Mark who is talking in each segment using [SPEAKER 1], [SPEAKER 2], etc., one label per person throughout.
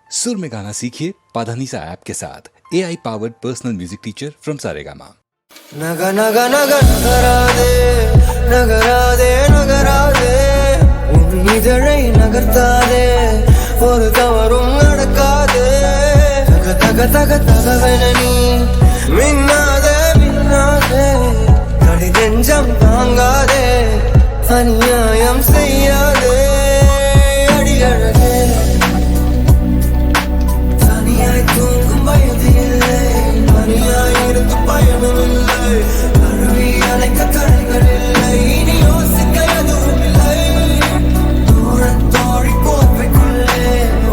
[SPEAKER 1] सुर में गाना सीखिए पाधानीसा ऐप के साथ AI powered personal music teacher from Saregama.
[SPEAKER 2] नग नग नग नगरादे नगरादे नगरादे उन இதழை நகர்த்தாதே ஒரு தவறும் நடக்காதே தக தக தக தகவென நீ மின்னாதே மின்னாதே தடி நெஞ்சம் தாங்காதே அநியாயம் செய்யாதே அடி அழகே தனியாய் தூங்கும் வயது இல்லை மணியாயிருந்து பயணம் இல்லை அருவி அணைக்க கரைகள் இல்லை இனி யோசிக்க எதுவும் இல்லை தூரத்தோழி போர்வைக்குள்ளே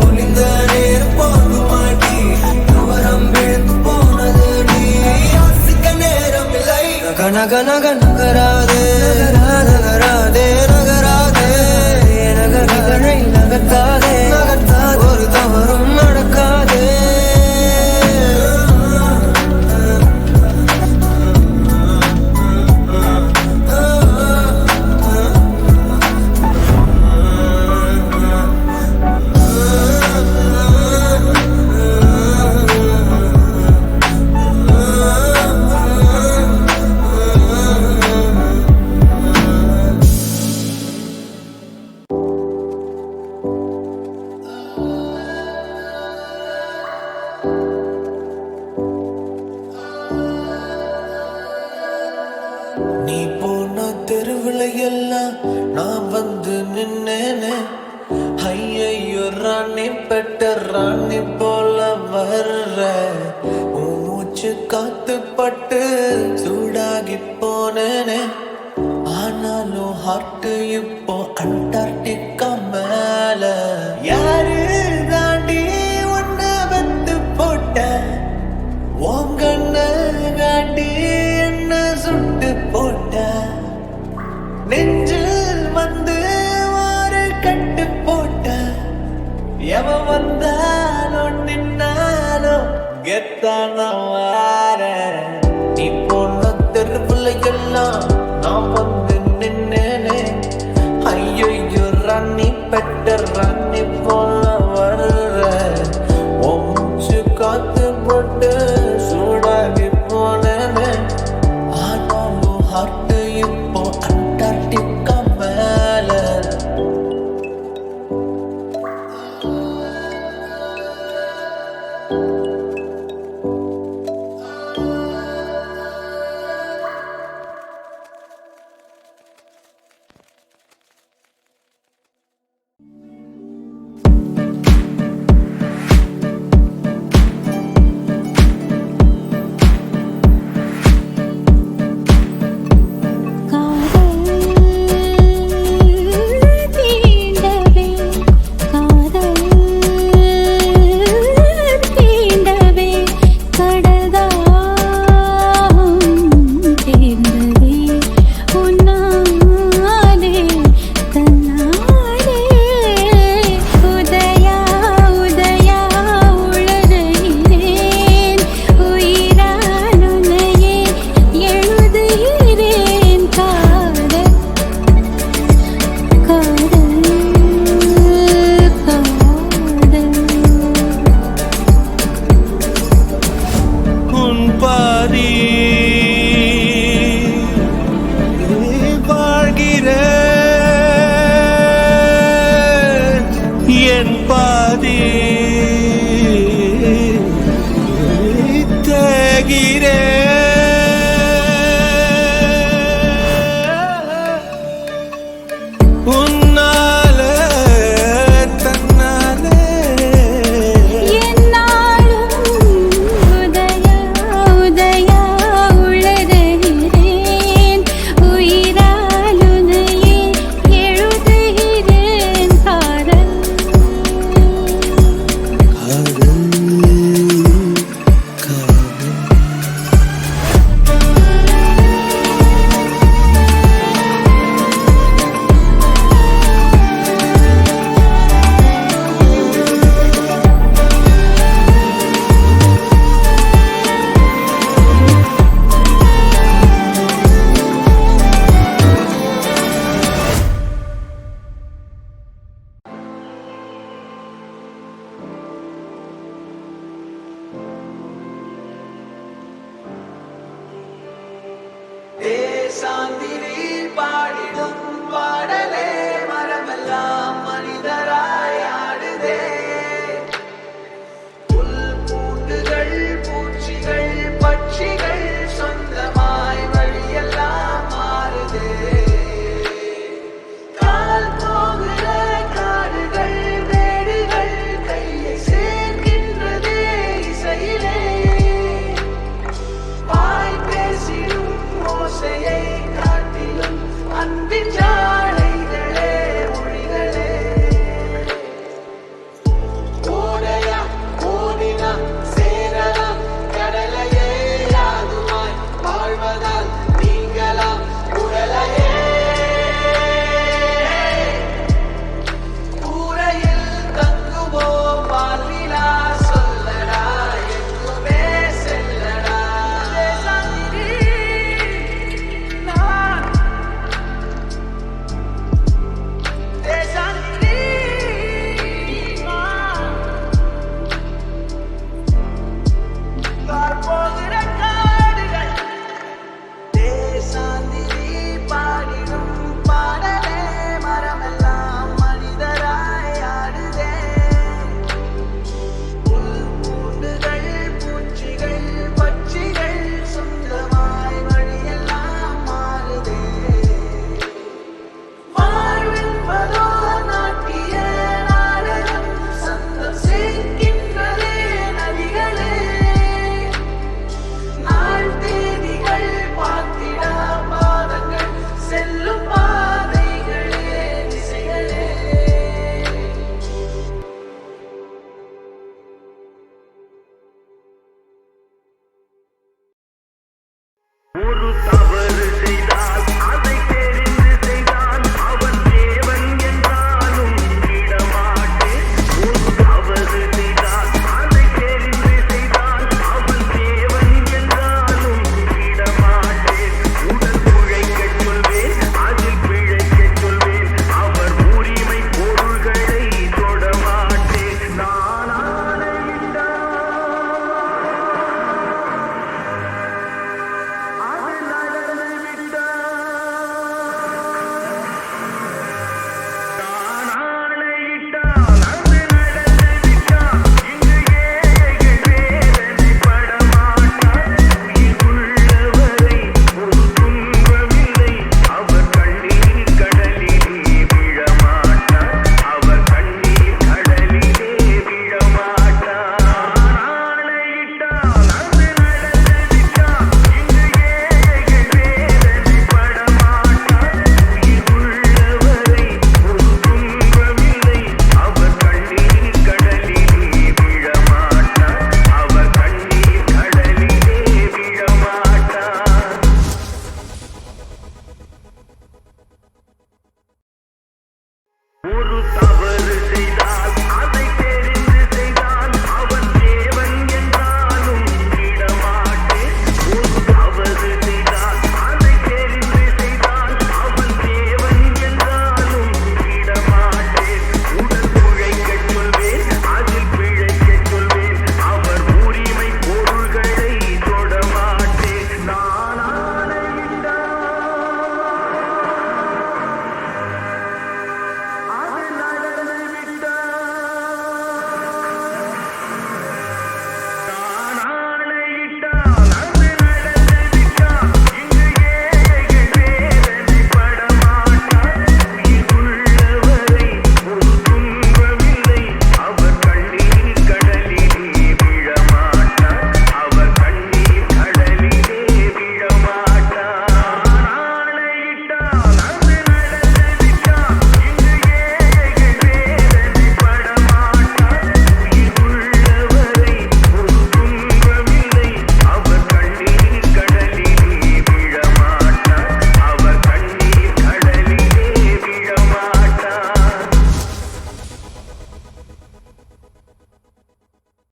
[SPEAKER 2] ஒளிந்த நேரம் போது மாட்டி நவரம் விழுந்து போனது நீ யோசிக்க நேரம் இல்லை நக நக நக நகராதே நகராதே நகராதே நகரிகளை நகர்த்தாதே நகர்த்தாதே ஒரு தவறும் நடக்காதே நீ போன தெருவுல எல்லாம் நான் வந்து நின்னேனே ஐயையோ ராணி பெட்ட ராணி போல வர்ற உன் மூச்சு காத்து பட்டு சூடாகி போனேனே ஆனாலும் ஹார்ட் இப்போ அண்டார்டிகா மேல யாரு தாண்டி உன்ன வந்து போட்ட உங்கண்ண காட்டி என்ன சுட்டு போட்ட நெஞ்சில் வந்து ஒரு கட்டு போட்ட எவன் வந்தாலும் நின்னாலும் கெத்தான வார நீ போன தெருவுல எல்லாம் நான் வந்து நின்னேனே ஐயோ ராணி பெட்ட ராணி போல வர்ற ஒன்று காத்து போட்டு சூடாகி போனேனே ஆனாலும் ஹார்ட் இப்போ அண்டார்டிகா மேல
[SPEAKER 3] காதல் தீண்டவே காதல்
[SPEAKER 2] ராத்திரி